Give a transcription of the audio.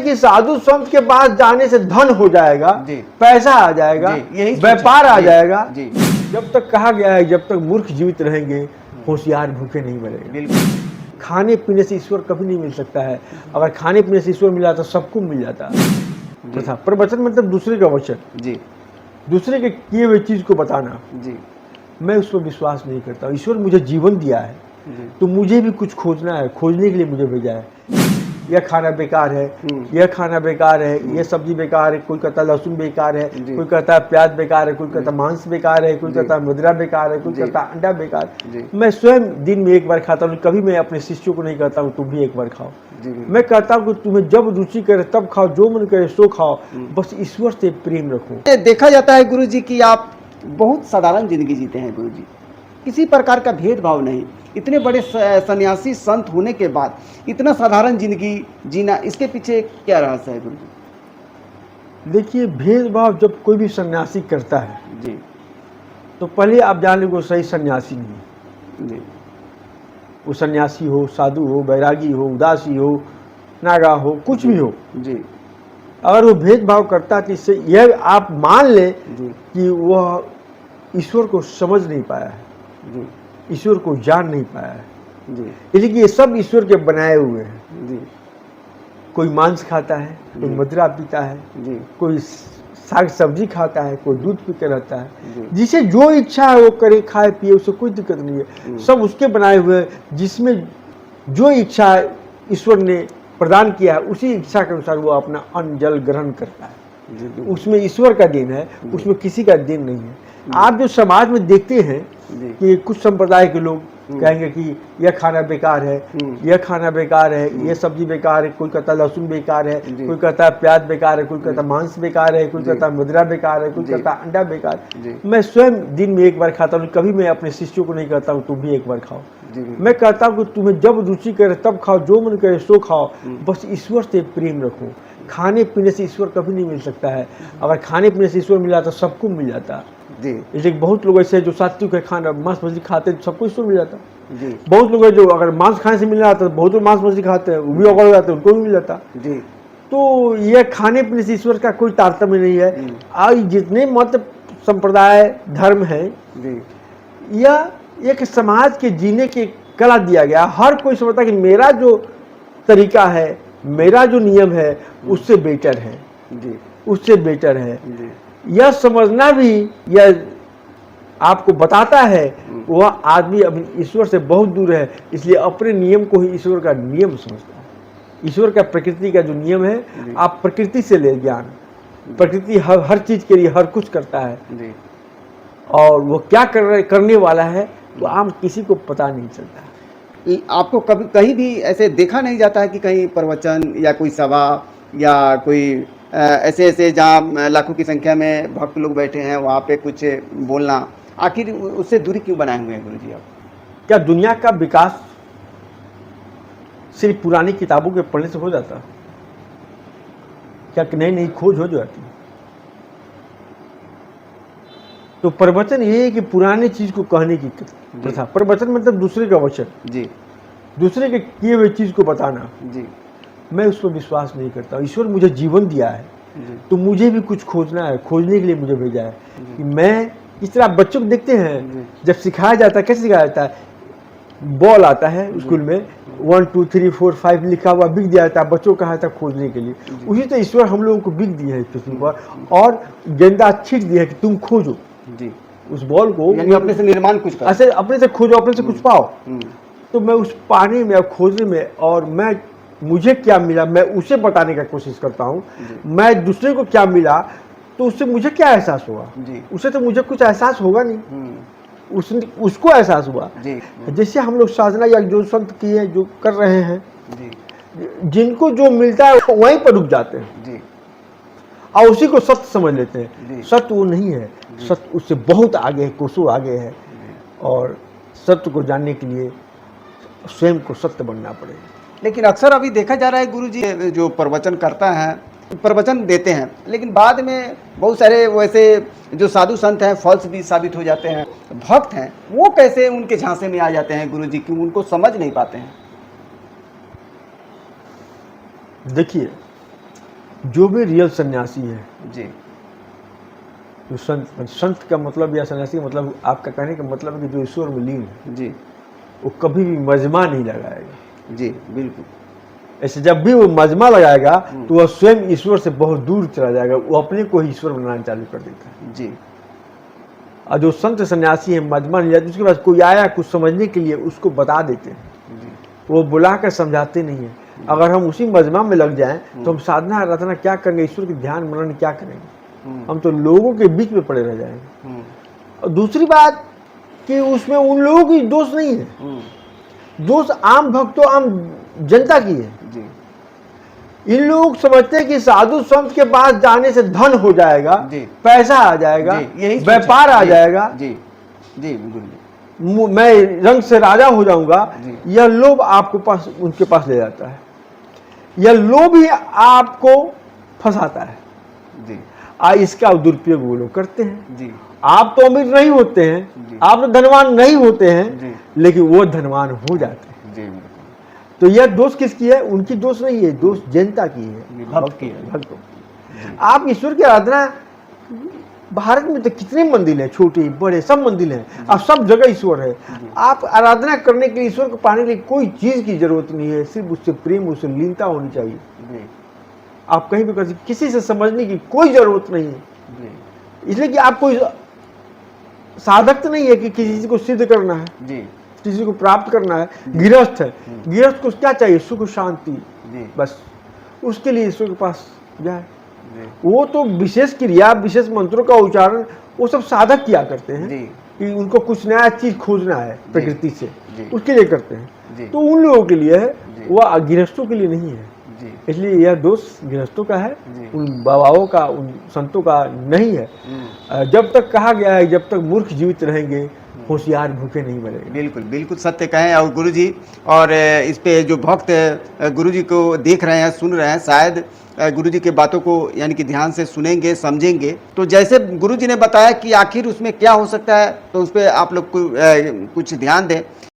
कि साधु संत के पास जाने से धन हो जाएगा, पैसा आ जाएगा, व्यापार आ जाएगा। जब तक कहा गया है जब तक मूर्ख जीवित रहेंगे होशियार भूखे नहीं मरेंगे। खाने पीने से ईश्वर कभी नहीं मिल सकता है। अगर खाने पीने से ईश्वर मिला तो सबको मिल जाता है। प्रवचन मतलब दूसरे का वचन, दूसरे के किए हुए चीज को बताना। मैं उस पर विश्वास नहीं करता। ईश्वर मुझे जीवन दिया है तो मुझे भी कुछ खोजना है, खोजने के लिए मुझे भेजा है। यह खाना बेकार है, यह खाना बेकार है, यह सब्जी बेकार है, कोई कहता लहसुन बेकार है, कोई कहता प्याज बेकार है, कोई कहता मांस बेकार है, कोई कहता मदिरा बेकार है, कोई कहता अंडा बेकार। मैं स्वयं दिन में एक बार खाता हूँ। कभी मैं अपने शिष्यों को नहीं कहता हूँ तुम भी एक बार खाओ। मैं कहता हूँ कि तुम्हें जब रुचि करे तब खाओ, जो मन करे सो खाओ, बस ईश्वर से प्रेम रखो। देखा जाता है गुरु जी कि आप बहुत साधारण जिंदगी जीते हैं गुरु जी, किसी प्रकार का भेदभाव नहीं। इतने बड़े सन्यासी संत होने के बाद इतना साधारण जिंदगी जीना, इसके पीछे क्या रहस्य है गुरु जी? देखिए, भेदभाव जब कोई भी सन्यासी करता है जी, तो पहले आप जान लो सही सन्यासी नहीं जी। वो सन्यासी हो, साधु हो, बैरागी हो, उदासी हो, नागा हो, कुछ भी हो जी, अगर वो भेदभाव करता है तो इससे यह आप मान ले कि वह ईश्वर को समझ नहीं पाया है, ईश्वर को जान नहीं पाया है जी। इसलिए ये सब ईश्वर के बनाए हुए हैं जी। कोई मांस खाता है, कोई मदिरा पीता है जी, कोई साग सब्जी खाता है, कोई दूध पीते रहता है। जिसे जो इच्छा है वो करे, खाए पिए, उससे कोई दिक्कत नहीं है। सब उसके बनाए हुए हैं। जिसमें जो इच्छा ईश्वर ने प्रदान किया है उसी इच्छा के अनुसार वो अपना अन्न जल ग्रहण करता है। उसमें ईश्वर का दिन है, उसमें किसी का दिन नहीं है। आप जो समाज में देखते हैं कि कुछ संप्रदाय के लोग कहेंगे कि यह खाना बेकार है, यह खाना बेकार है, यह सब्जी बेकार है, कोई कहता लहसुन बेकार है, कोई कहता प्याज बेकार है, कोई कहता मांस बेकार है, कोई कहता मदिरा बेकार है, कोई कहता अंडा बेकार। मैं स्वयं दिन में एक बार खाता हूँ। कभी मैं अपने शिष्यों को नहीं कहता हूँ तुम भी एक बार खाओ। मैं कहता हूँ कि तुम्हें जब रुचि करे तब खाओ, जो मन करे सो खाओ, बस ईश्वर से प्रेम रखो। खाने पीने से ईश्वर कभी नहीं मिल सकता है। अगर खाने पीने से ईश्वर मिला तो सबको मिल जाता जी। इसलिए बहुत लोग ऐसे जो सात्विक है, खाना मांस मछली खाते हैं, सबको ईश्वर मिल जाता जी। बहुत लोग हैं जो अगर मांस खाने से मिल जाता है, बहुत लोग मांस मछली खाते हैं, वो भी अगर हो जाते हैं, उनको भी मिल जाता जी। तो यह खाने पीने से ईश्वर का कोई तारतम्य नहीं है। आज जितने मत संप्रदाय धर्म है, यह एक समाज के जीने की कला दिया गया। हर कोई समझता है कि मेरा जो तरीका है, मेरा जो नियम है उससे बेटर है जी, उससे बेटर है। यह समझना भी यह आपको बताता है वह आदमी अभी ईश्वर से बहुत दूर है, इसलिए अपने नियम को ही ईश्वर का नियम समझता है। ईश्वर का प्रकृति का जो नियम है, आप प्रकृति से ले ज्ञान। प्रकृति हर चीज के लिए हर कुछ करता है और वो क्या करने वाला है तो आम किसी को पता नहीं चलता। आपको कभी कहीं भी ऐसे देखा नहीं जाता है कि कहीं प्रवचन या कोई सभा या कोई ऐसे जहाँ लाखों की संख्या में भक्त लोग बैठे हैं वहाँ पे कुछ बोलना, आखिर उससे दूरी क्यों बनाए हुए हैं गुरु जी आप? क्या दुनिया का विकास सिर्फ पुरानी किताबों के पढ़ने से हो जाता? क्या नई नई खोज हो जाती? तो प्रवचन ये है कि पुरानी चीज को कहने की प्रथा। प्रवचन मतलब दूसरे का वचन जी, दूसरे के किए हुए चीज को बताना जी। मैं उस पर विश्वास नहीं करता। ईश्वर मुझे जीवन दिया है तो मुझे भी कुछ खोजना है, खोजने के लिए मुझे भेजा है। कि मैं इस तरह बच्चों को देखते हैं जब सिखाया जाता है, कैसे सिखाया जाता है? बॉल आता है स्कूल में, 1 2 3 4 5 लिखा हुआ बिक दिया जाता है, बच्चों का था खोजने के लिए। उसी तरह ईश्वर हम लोगों को बिक दिया है पृथ्वी पर और गेंदा छीट दिया है कि तुम खोजो जी। उस बॉल को अपने से निर्माण कुछ कर, ऐसे अपने से खोजो, अपने से कुछ पाओ। तो मैं उस पाने में, खोजने में, और मैं मुझे क्या मिला मैं उसे बताने का कोशिश करता हूँ। मैं दूसरे को क्या मिला तो उससे मुझे क्या एहसास होगा जी। उसे तो मुझे कुछ एहसास होगा नहीं, उसको एहसास हुआ जी। जैसे हम लोग साधना या जो संत किए जो कर रहे हैं जी। जिनको जो मिलता है वहीं पर रुक जाते हैं जी। और उसी को सत्य समझ लेते हैं। सत्य वो नहीं है, सत्य उससे बहुत आगे है, कोसों आगे है। और सत्य को जानने के लिए स्वयं को सत्य बनना पड़ेगा। लेकिन अक्सर अभी देखा जा रहा है गुरु जी, जो प्रवचन करता है, प्रवचन देते हैं, लेकिन बाद में बहुत सारे वैसे जो साधु संत हैं फॉल्स भी साबित हो जाते हैं। भक्त हैं वो कैसे उनके झांसे में आ जाते हैं गुरु जी, क्यों उनको समझ नहीं पाते हैं? देखिए, जो भी रियल सन्यासी है, जी जो संत का मतलब या सन्यासी का मतलब, आपका कहने का मतलब है कि जो ईश्वर में लीन है, जी वो कभी भी मजमा नहीं लगाएगा। जी बिल्कुल। ऐसे जब भी वो मजमा लगाएगा तो वह स्वयं ईश्वर से बहुत दूर चला जाएगा, वो अपने को ही ईश्वर बनाना चालू कर देता है। जी और जो संत सन्यासी है मजमा नहीं जाते, उसके पास कोई आया कुछ समझने के लिए उसको बता देते हैं, जी वो बुला कर समझाते नहीं है। अगर हम उसी मजमा में लग जाएं तो हम साधना आराधना क्या करेंगे, ईश्वर के ध्यान मनन क्या करेंगे, हम तो लोगों के बीच में पड़े रह जाएंगे। और दूसरी बात कि उसमें उन लोगों की दोष नहीं है, दोष आम भक्तों आम जनता की है। जी इन लोग समझते हैं कि साधु संत के पास जाने से धन हो जाएगा, जी पैसा आ जाएगा, यही व्यापार आ जाएगा, जी जी गुरु जी, मैं रंग से राजा हो जाऊंगा। जी। यह लोभ आपको पास उनके पास ले जाता है, यह लोभ ही आपको फंसाता है। जी इसका दुरुपयोग वो लोग करते हैं। जी आप तो अमीर नहीं होते हैं, जी। आप तो धनवान नहीं होते हैं, जी लेकिन वो धनवान हो जाते हैं। जी बिल्कुल। तो यह दोष किसकी है? उनकी दोष नहीं है, दोष जनता की है, भक्त की है। भक्तों की। आप ईश्वर की आराधना, भारत में तो कितने मंदिर हैं, छोटे बड़े सब मंदिर हैं, अब सब जगह ईश्वर है। आप आराधना करने के लिए, ईश्वर को पाने के लिए कोई चीज की जरूरत नहीं है, सिर्फ उससे प्रेम, उससे लीनता होनी चाहिए। जी आप कहीं भी कर सकते, किसी से समझने की कोई जरूरत नहीं है, जी इसलिए कि आप कोई साधक तो नहीं है कि किसी चीज को सिद्ध करना है, जी किसी को प्राप्त करना है। गृहस्थ है, गृहस्थ को क्या चाहिए? सुख शांति, जी बस उसके लिए ईश्वर के पास जाए। जी वो तो विशेष क्रिया, विशेष मंत्रों का उच्चारण वो सब साधक किया करते हैं जी कि उनको कुछ नया चीज खोजना है प्रकृति से, जी। उसके लिए करते हैं। जी तो उन लोगों के लिए है, जी। वह गृहस्थों के लिए नहीं है। जी इसलिए यह दोष गृहस्थों का है, जी। उन बाबाओं का, उन संतों का नहीं है। जब तक कहा गया है, जब तक मूर्ख जीवित रहेंगे होशियार भूखे नहीं मरेंगे। बिल्कुल बिल्कुल सत्य कहें। और गुरु जी, और इस पे जो भक्त गुरु जी को देख रहे हैं, सुन रहे हैं, शायद गुरु जी के बातों को यानी कि ध्यान से सुनेंगे, समझेंगे। तो जैसे गुरु जी ने बताया कि आखिर उसमें क्या हो सकता है, तो उस पर आप लोग कुछ ध्यान दें।